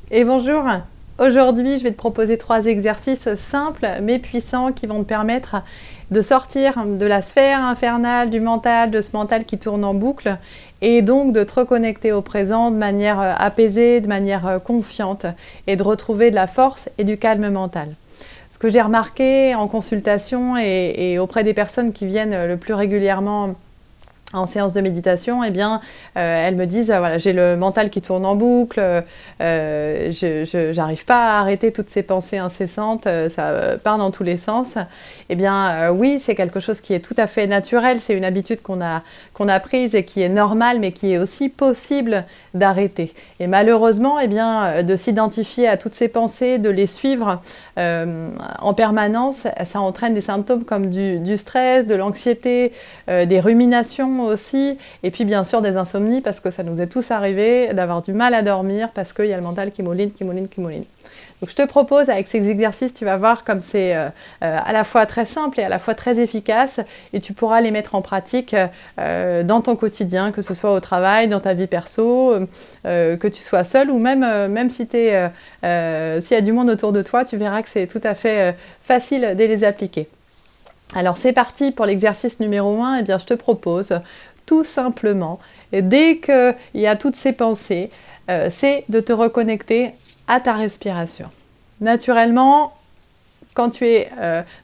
Et bonjour, aujourd'hui je vais te proposer 3 exercices simples mais puissants qui vont te permettre de sortir de la sphère infernale du mental, de ce mental qui tourne en boucle et donc de te reconnecter au présent de manière apaisée, de manière confiante et de retrouver de la force et du calme mental. Ce que j'ai remarqué en consultation et auprès des personnes qui viennent le plus régulièrement en séance de méditation, eh bien, elles me disent voilà, j'ai le mental qui tourne en boucle, je n'arrive pas à arrêter toutes ces pensées incessantes, ça part dans tous les sens. Eh bien, oui, c'est quelque chose qui est tout à fait naturel, c'est une habitude qu'on a prise et qui est normale, mais qui est aussi possible d'arrêter. Et malheureusement, eh bien, de s'identifier à toutes ces pensées, de les suivre en permanence, ça entraîne des symptômes comme du stress, de l'anxiété, des ruminations aussi, et puis bien sûr des insomnies, parce que ça nous est tous arrivé d'avoir du mal à dormir parce qu'il y a le mental qui mouline. Donc je te propose avec ces exercices, tu vas voir comme c'est à la fois très simple et à la fois très efficace, et tu pourras les mettre en pratique dans ton quotidien, que ce soit au travail, dans ta vie perso, que tu sois seul ou même si s'il y a du monde autour de toi, tu verras que c'est tout à fait facile de les appliquer. Alors c'est parti pour l'exercice numéro 1, eh bien je te propose tout simplement, dès qu'il y a toutes ces pensées, c'est de te reconnecter à ta respiration. Naturellement, quand tu es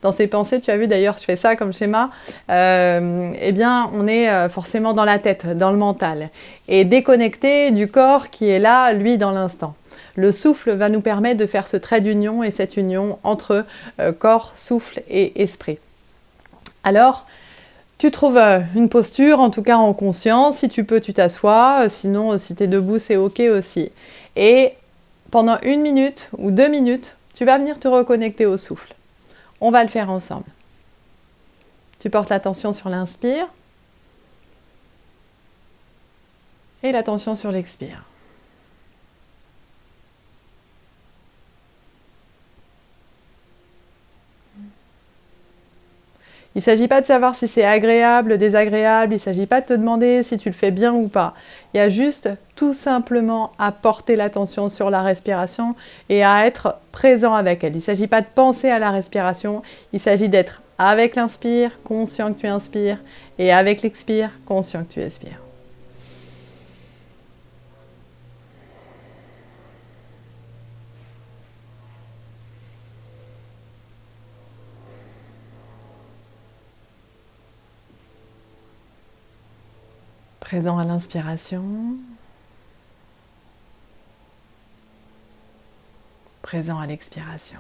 dans ces pensées, tu as vu d'ailleurs, je fais ça comme schéma, eh bien on est forcément dans la tête, dans le mental, et déconnecté du corps qui est là, lui, dans l'instant. Le souffle va nous permettre de faire ce trait d'union et cette union entre corps, souffle et esprit. Alors, tu trouves une posture, en tout cas en conscience. Si tu peux, tu t'assois. Sinon, si tu es debout, c'est OK aussi. Et pendant 1 minute ou 2 minutes, tu vas venir te reconnecter au souffle. On va le faire ensemble. Tu portes l'attention sur l'inspire et l'attention sur l'expire. Il ne s'agit pas de savoir si c'est agréable, désagréable, il ne s'agit pas de te demander si tu le fais bien ou pas. Il y a juste tout simplement à porter l'attention sur la respiration et à être présent avec elle. Il ne s'agit pas de penser à la respiration, il s'agit d'être avec l'inspire, conscient que tu inspires, et avec l'expire, conscient que tu expires. Présent à l'inspiration, présent à l'expiration.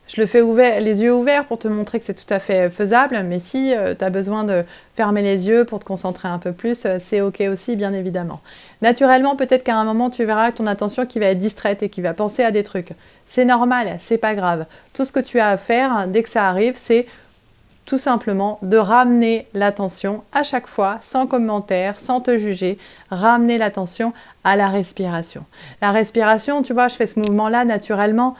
Je le fais les yeux ouverts pour te montrer que c'est tout à fait faisable, mais si tu as besoin de fermer les yeux pour te concentrer un peu plus, c'est OK aussi, bien évidemment. Naturellement, peut-être qu'à un moment, tu verras ton attention qui va être distraite et qui va penser à des trucs. C'est normal, c'est pas grave. Tout ce que tu as à faire, dès que ça arrive, c'est tout simplement de ramener l'attention à chaque fois, sans commentaire, sans te juger, ramener l'attention à la respiration. La respiration, tu vois, je fais ce mouvement-là naturellement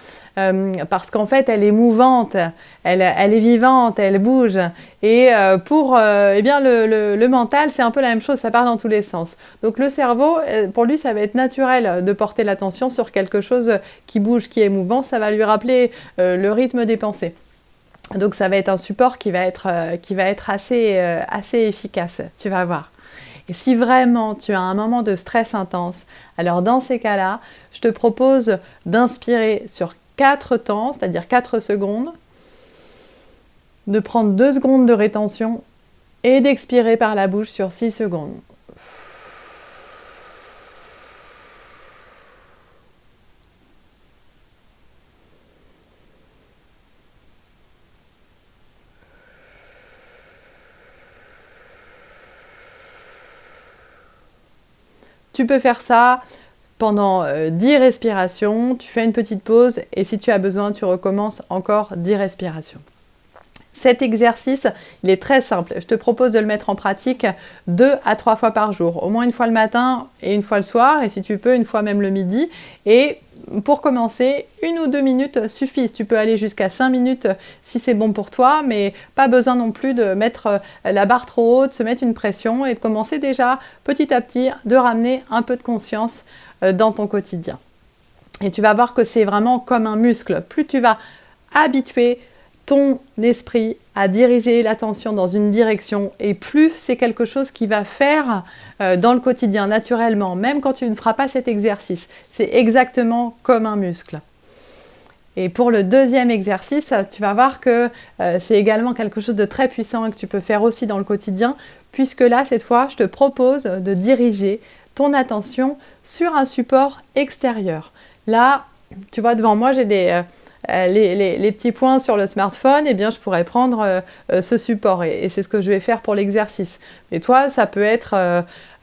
parce qu'en fait, elle est mouvante, elle est vivante, elle bouge. Et eh bien, le mental, c'est un peu la même chose, ça part dans tous les sens. Donc le cerveau, pour lui, ça va être naturel de porter l'attention sur quelque chose qui bouge, qui est mouvant, ça va lui rappeler le rythme des pensées. Donc ça va être un support qui va être assez efficace, tu vas voir. Et si vraiment tu as un moment de stress intense, alors dans ces cas-là, je te propose d'inspirer sur 4 temps, c'est-à-dire 4 secondes, de prendre 2 secondes de rétention et d'expirer par la bouche sur 6 secondes. Tu peux faire ça pendant 10 respirations, tu fais une petite pause et si tu as besoin, tu recommences encore 10 respirations. Cet exercice, il est très simple. Je te propose de le mettre en pratique 2 à 3 fois par jour. Au moins une fois le matin et une fois le soir, et si tu peux, une fois même le midi. Et pour commencer, 1 ou 2 minutes suffisent. Tu peux aller jusqu'à 5 minutes si c'est bon pour toi, mais pas besoin non plus de mettre la barre trop haute, se mettre une pression et de commencer déjà petit à petit de ramener un peu de conscience dans ton quotidien. Et tu vas voir que c'est vraiment comme un muscle. Plus tu vas habituer ton esprit à diriger l'attention dans une direction et plus c'est quelque chose qui va faire dans le quotidien naturellement, même quand tu ne feras pas cet exercice. C'est exactement comme un muscle. Et pour le deuxième exercice, tu vas voir que c'est également quelque chose de très puissant et que tu peux faire aussi dans le quotidien, puisque là, cette fois, je te propose de diriger ton attention sur un support extérieur. Là, tu vois, devant moi, j'ai les petits points sur le smartphone, eh bien, je pourrais prendre ce support et c'est ce que je vais faire pour l'exercice. Et toi, ça peut être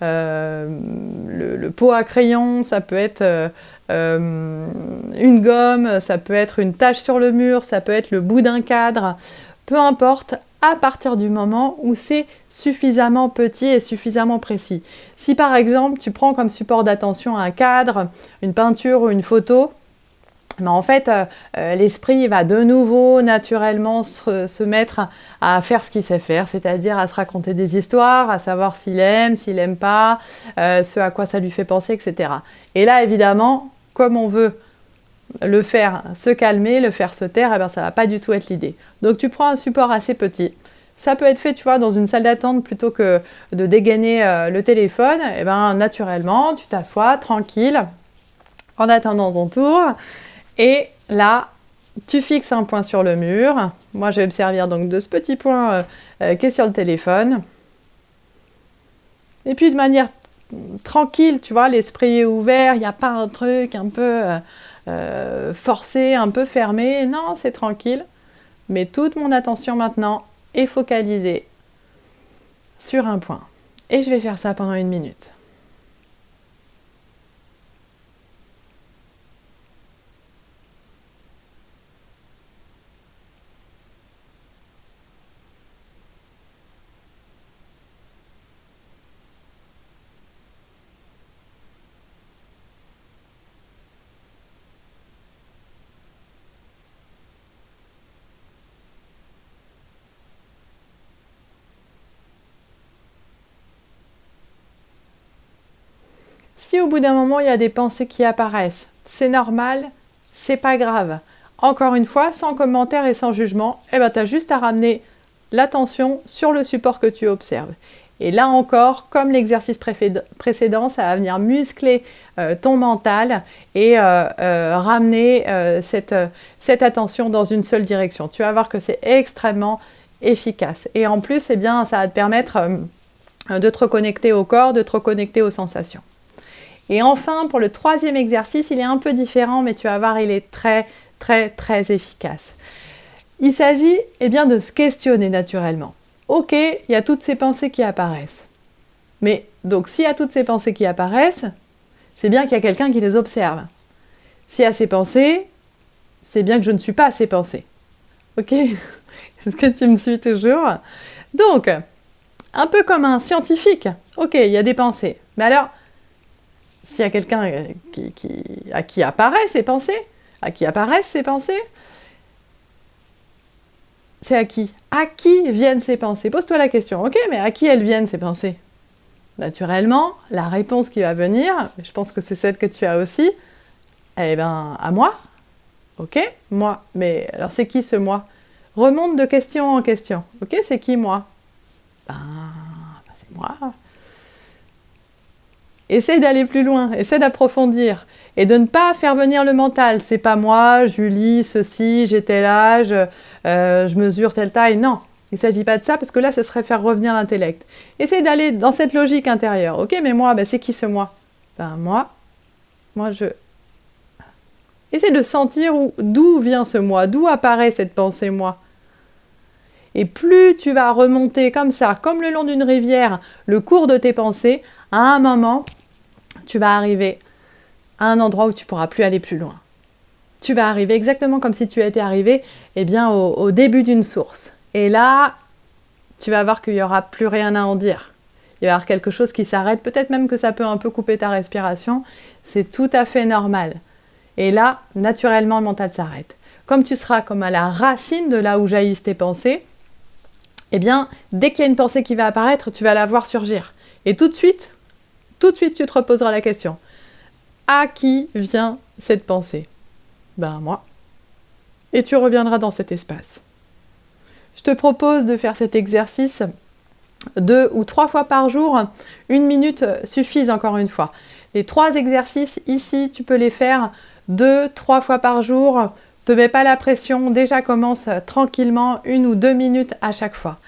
le pot à crayon, ça peut être une gomme, ça peut être une tache sur le mur, ça peut être le bout d'un cadre, peu importe, à partir du moment où c'est suffisamment petit et suffisamment précis. Si par exemple, tu prends comme support d'attention un cadre, une peinture ou une photo, mais en fait, l'esprit va de nouveau naturellement se mettre à faire ce qu'il sait faire, c'est-à-dire à se raconter des histoires, à savoir s'il aime pas, ce à quoi ça lui fait penser, etc. Et là, évidemment, comme on veut le faire se calmer, le faire se taire, eh bien, ça ne va pas du tout être l'idée. Donc tu prends un support assez petit. Ça peut être fait, tu vois, dans une salle d'attente plutôt que de dégainer le téléphone. Eh bien, naturellement, tu t'assois tranquille en attendant ton tour. Et là, tu fixes un point sur le mur. Moi, je vais me servir donc de ce petit point qui est sur le téléphone. Et puis, de manière tranquille, tu vois, l'esprit est ouvert. Il n'y a pas un truc un peu forcé, un peu fermé. Non, c'est tranquille. Mais toute mon attention maintenant est focalisée sur un point. Et je vais faire ça pendant 1 minute. Si au bout d'un moment, il y a des pensées qui apparaissent, c'est normal, c'est pas grave. Encore une fois, sans commentaire et sans jugement, eh ben, tu as juste à ramener l'attention sur le support que tu observes. Et là encore, comme l'exercice précédent, ça va venir muscler ton mental et ramener cette attention dans une seule direction. Tu vas voir que c'est extrêmement efficace. Et en plus, eh bien, ça va te permettre de te reconnecter au corps, de te reconnecter aux sensations. Et enfin, pour le troisième exercice, il est un peu différent, mais tu vas voir, il est très, très, très efficace. Il s'agit bien de se questionner naturellement. Ok, il y a toutes ces pensées qui apparaissent. Mais donc, s'il y a toutes ces pensées qui apparaissent, c'est bien qu'il y a quelqu'un qui les observe. S'il y a ces pensées, c'est bien que je ne suis pas ces pensées. Ok? Est-ce que tu me suis toujours? Donc, un peu comme un scientifique. Ok, il y a des pensées. Mais alors, s'il y a quelqu'un à qui apparaissent ces pensées, c'est à qui? À qui viennent ces pensées? Pose-toi la question. Ok, mais à qui elles viennent ces pensées? Naturellement, la réponse qui va venir, je pense que c'est celle que tu as aussi, eh bien, à moi. Ok, moi. Mais alors, c'est qui ce moi? Remonte de question en question. Ok, c'est qui moi? C'est moi. Essaie d'aller plus loin, essaie d'approfondir et de ne pas faire venir le mental. C'est pas moi, Julie, ceci, j'ai tel âge, je mesure telle taille. Non, il ne s'agit pas de ça parce que là, ce serait faire revenir l'intellect. Essaie d'aller dans cette logique intérieure. Ok, mais moi, c'est qui ce moi? Moi, je... Essaie de sentir d'où vient ce moi, d'où apparaît cette pensée moi. Et plus tu vas remonter comme ça, comme le long d'une rivière, le cours de tes pensées, à un moment, tu vas arriver à un endroit où tu ne pourras plus aller plus loin. Tu vas arriver exactement comme si tu étais arrivé au début d'une source. Et là, tu vas voir qu'il n'y aura plus rien à en dire. Il va y avoir quelque chose qui s'arrête, peut-être même que ça peut un peu couper ta respiration. C'est tout à fait normal. Et là, naturellement, le mental s'arrête. Comme tu seras comme à la racine de là où jaillissent tes pensées, eh bien, dès qu'il y a une pensée qui va apparaître, tu vas la voir surgir. Et tout de suite, tu te reposeras la question. À qui vient cette pensée? Ben, moi. Et tu reviendras dans cet espace. Je te propose de faire cet exercice 2 ou 3 fois par jour. 1 minute suffisent encore une fois. Les 3 exercices ici, tu peux les faire 2-3 fois par jour. Te mets pas la pression, déjà commence tranquillement 1 ou 2 minutes à chaque fois.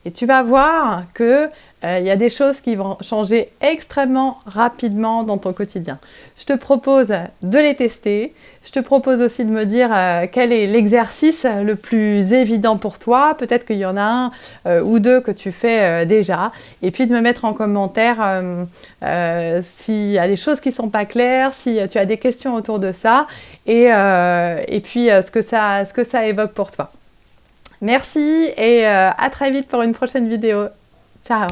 Et tu vas voir que y a des choses qui vont changer extrêmement rapidement dans ton quotidien. Je te propose de les tester. Je te propose aussi de me dire quel est l'exercice le plus évident pour toi. Peut-être qu'il y en a un ou deux que tu fais déjà. Et puis de me mettre en commentaire s'il y a des choses qui ne sont pas claires, si tu as des questions autour de ça et puis ce que ça évoque pour toi. Merci et à très vite pour une prochaine vidéo. Ciao!